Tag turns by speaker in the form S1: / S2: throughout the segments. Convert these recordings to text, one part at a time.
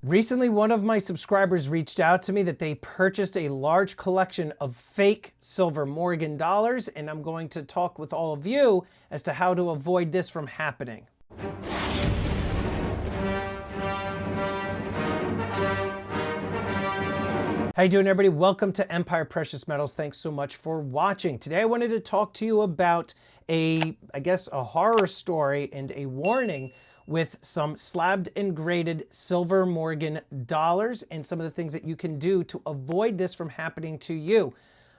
S1: Recently, one of my subscribers reached out to me that they purchased a large collection of fake silver Morgan dollars, and I'm going to talk with all of you as to how to avoid this from happening. How you doing, everybody? Welcome to Empire Precious Metals. Thanks so much for watching. Today I wanted to talk to you about a horror story and a warning with some slabbed and graded silver Morgan dollars and some of the things that you can do to avoid this from happening to you.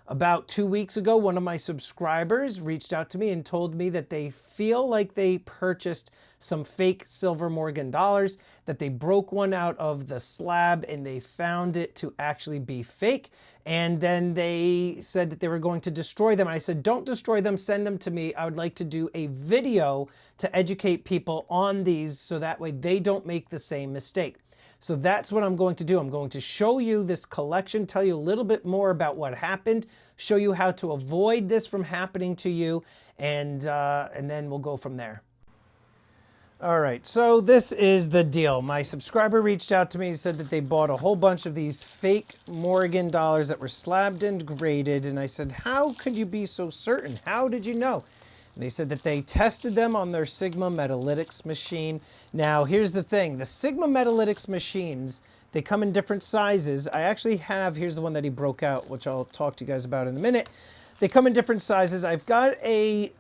S1: About 2 weeks ago, one of my subscribers reached out to me and told me that they feel like they purchased some fake silver Morgan dollars, that they broke one out of the slab and they found it to actually be fake. And then they said that they were going to destroy them. And I said, don't destroy them, send them to me. I would like to do a video to educate people on these so that way they don't make the same mistake. So that's what I'm going to do. I'm going to show you this collection, tell you a little bit more about what happened, show you how to avoid this from happening to you, and then we'll go from there. All right, so this is the deal. My subscriber reached out to me and said that they bought a whole bunch of these fake Morgan dollars that were slabbed and graded, and I said, how could you be so certain? How did you know? And they said that they tested them on their Sigma Metalytics machine. Now, here's the thing. The Sigma Metalytics machines, they come in different sizes. I actually have, here's the one that he broke out, which I'll talk to you guys about in a minute. They come in different sizes. I've got a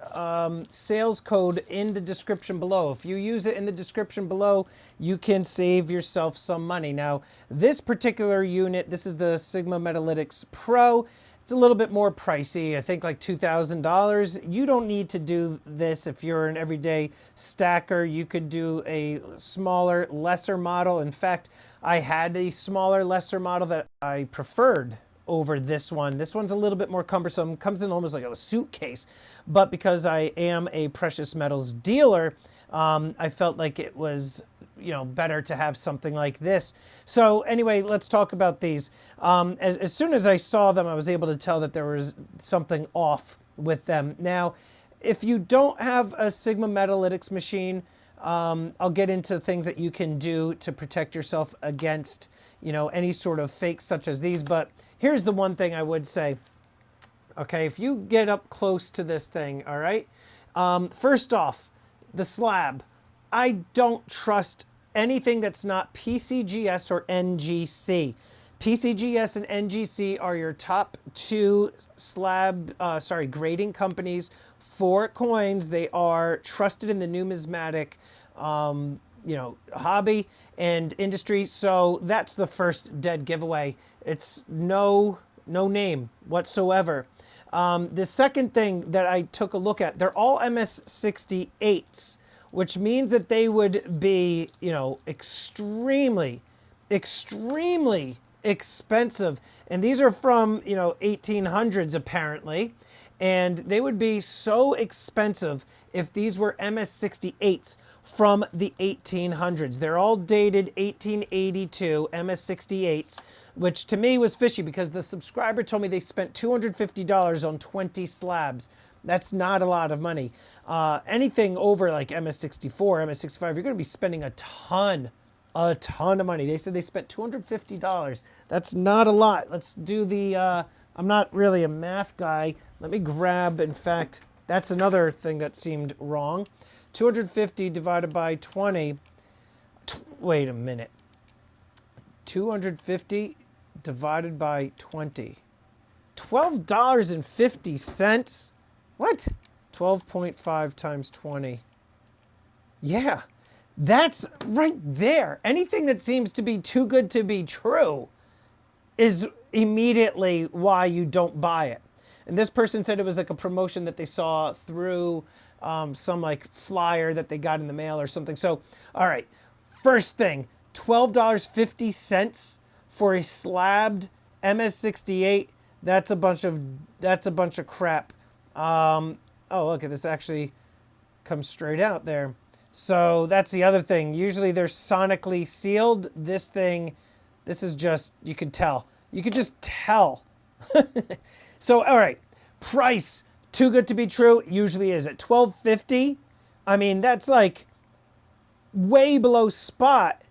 S1: sales code in the description below. If you use it in the description below, you can save yourself some money. Now, this particular unit, this is the Sigma Metalytics Pro. It's a little bit more pricey, I think like $2,000. You don't need to do this if you're an everyday stacker. You could do a smaller, lesser model. In fact, I had a smaller, lesser model that I preferred over this one. This one's a little bit more cumbersome, comes in almost like a suitcase. But because I am a precious metals dealer, I felt like it was, better to have something like this. So anyway, let's talk about these. As soon as I saw them, I was able to tell that there was something off with them. Now, if you don't have a Sigma Metalytics machine, I'll get into things that you can do to protect yourself against, any sort of fakes such as these. But here's the one thing I would say. Okay, if you get up close to this thing, all right? First off, the slab. I don't trust anything that's not PCGS or NGC. PCGS and NGC are your top two grading companies for coins. They are trusted in the numismatic, hobby and industry. So that's the first dead giveaway. It's no name whatsoever. The second thing that I took a look at, they're all MS68s, which means that they would be, extremely expensive. And these are from, 1800s apparently. And they would be so expensive if these were MS68s from the 1800s. They're all dated 1882 MS68s, which to me was fishy because the subscriber told me they spent $250 on 20 slabs. That's not a lot of money. Anything over like MS64, MS65, you're going to be spending a ton of money. They said they spent $250. That's not a lot. Let's do the, I'm not really a math guy. Let me grab, in fact, that's another thing that seemed wrong. 250 divided by 20. Wait a minute. 250 divided by 20. $12.50. What? 12.5 times 20. Yeah, that's right there. Anything that seems to be too good to be true is immediately why you don't buy it. And this person said it was like a promotion that they saw through some like flyer that they got in the mail or something. So, all right, first thing, $12.50 for a slabbed MS68. That's a bunch of crap. Oh, look at this, actually comes straight out there. So that's the other thing. Usually they're sonically sealed. This thing, this is just, you could tell. You could just tell. So, all right, price, too good to be true, usually is at $12.50. I mean, that's like way below spot.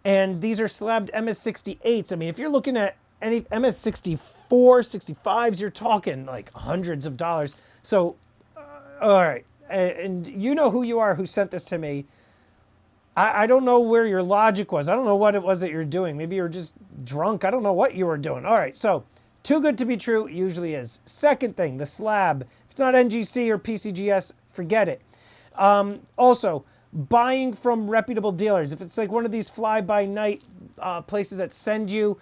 S1: And these are slabbed MS68s. I mean, if you're looking at any MS64, 65s, you're talking like hundreds of dollars. So, all right. And you know who you are who sent this to me. I don't know where your logic was. I don't know what it was that you're doing. Maybe you're just drunk. I don't know what you were doing. All right. So, too good to be true usually is. Second thing, the slab. If it's not NGC or PCGS, forget it. Also, buying from reputable dealers. If it's like one of these fly-by-night places that send you,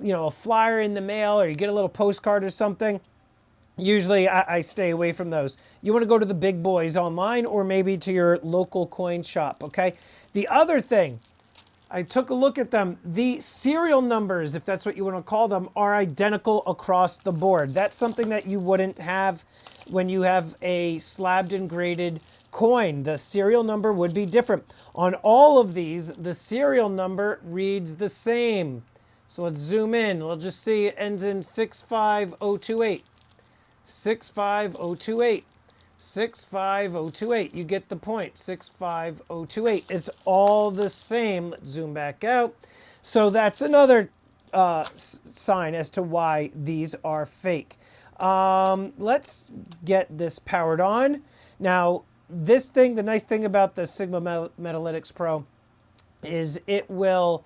S1: a flyer in the mail, or you get a little postcard or something, usually I stay away from those. You want to go to the big boys online, or maybe to your local coin shop, okay? The other thing, I took a look at them. The serial numbers, if that's what you want to call them, are identical across the board. That's something that you wouldn't have when you have a slabbed and graded coin. The serial number would be different. On all of these, the serial number reads the same. So let's zoom in. We'll just see it ends in 65028. 65028. 65028. You get the point. 65028. It's all the same. Let's zoom back out. So that's another sign as to why these are fake. Let's get this powered on. Now, this thing, the nice thing about the Sigma Metalytics Pro is it will,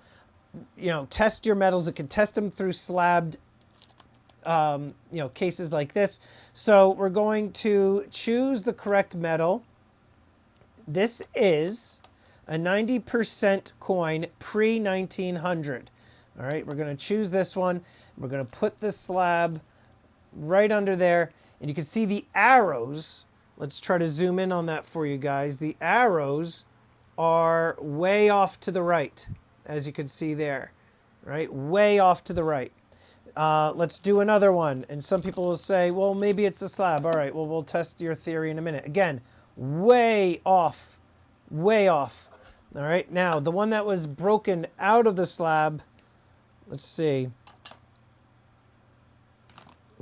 S1: test your metals. It can test them through slabbed cases like this. So we're going to choose the correct metal. This is a 90% coin pre-1900. All right, we're going to choose this one. We're going to put the slab right under there. And you can see the arrows. Let's try to zoom in on that for you guys. The arrows are way off to the right, as you can see there, right? Way off to the right. Let's do another one. And some people will say, well, maybe it's the slab. All right, well, we'll test your theory in a minute. Again, way off, way off. All right, now the one that was broken out of the slab, let's see.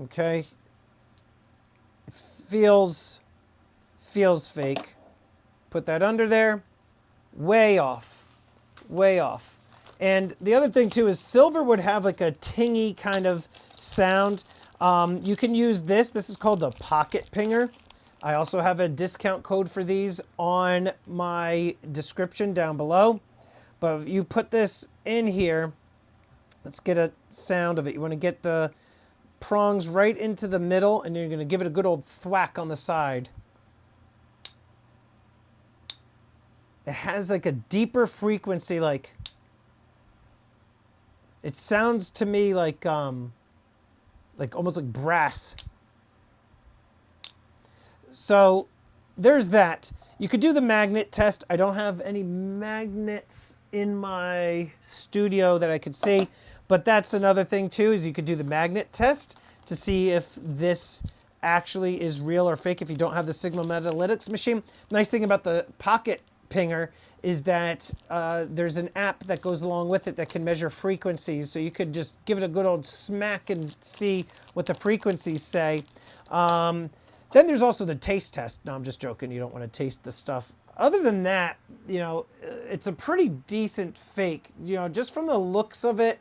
S1: Okay, it feels fake. Put that under there. Way off, way off. And the other thing too is silver would have like a tingy kind of sound. You can use this. This is called the pocket pinger. I also have a discount code for these on my description down below. But if you put this in here, let's get a sound of it. You want to get the prongs right into the middle, and you're going to give it a good old thwack on the side. It has like a deeper frequency, like it sounds to me like almost like brass. So there's that. You could do the magnet test. I don't have any magnets in my studio that I could see, but that's another thing too, is you could do the magnet test to see if this actually is real or fake if you don't have the Sigma Metalytics machine. Nice thing about the pocket pinger is that there's an app that goes along with it that can measure frequencies, so you could just give it a good old smack and see what the frequencies say. Then there's also the taste test. No, I'm just joking. You don't want to taste the stuff. Other than that, it's a pretty decent fake. Just from the looks of it,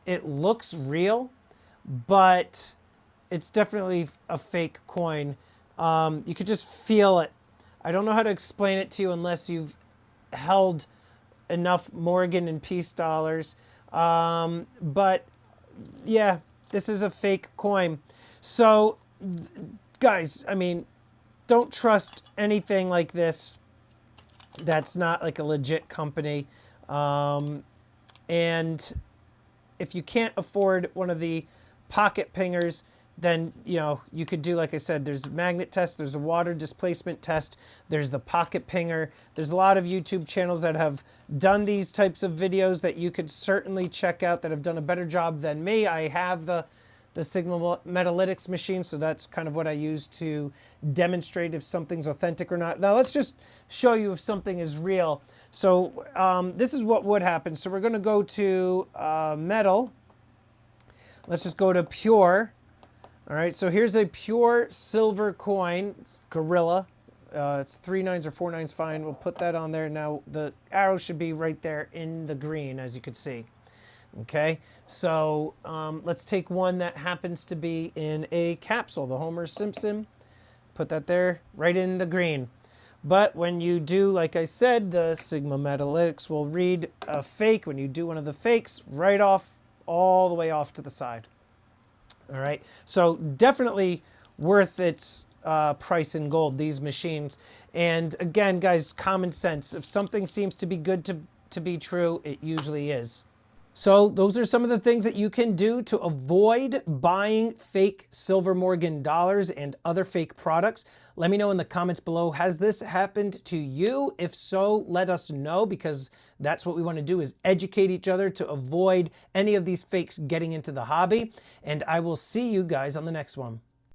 S1: it looks real, but it's definitely a fake coin. You could just feel it. I don't know how to explain it to you unless you've held enough Morgan and Peace dollars. But yeah, this is a fake coin. So guys, I mean, don't trust anything like this that's not like a legit company. And if you can't afford one of the pocket pingers, then, you could do, like I said, there's a magnet test, there's a water displacement test, there's the pocket pinger. There's a lot of YouTube channels that have done these types of videos that you could certainly check out that have done a better job than me. I have the Sigma Metalytics machine, so that's kind of what I use to demonstrate if something's authentic or not. Now let's just show you if something is real. So this is what would happen. So we're going to go to metal. Let's just go to pure. All right, so here's a pure silver coin. It's Gorilla. It's 3 nines or 4 nines, fine. We'll put that on there. Now the arrow should be right there in the green, as you can see. Okay, so let's take one that happens to be in a capsule, the Homer Simpson. Put that there, right in the green. But when you do, like I said, the Sigma Metalytics will read a fake. When you do one of the fakes, right off, all the way off to the side. All right, so definitely worth its price in gold, these machines. And again, guys, common sense. If something seems to be good to be true, it usually is. So those are some of the things that you can do to avoid buying fake Silver Morgan dollars and other fake products. Let me know in the comments below, has this happened to you? If so, let us know, because that's what we want to do, is educate each other to avoid any of these fakes getting into the hobby. And I will see you guys on the next one.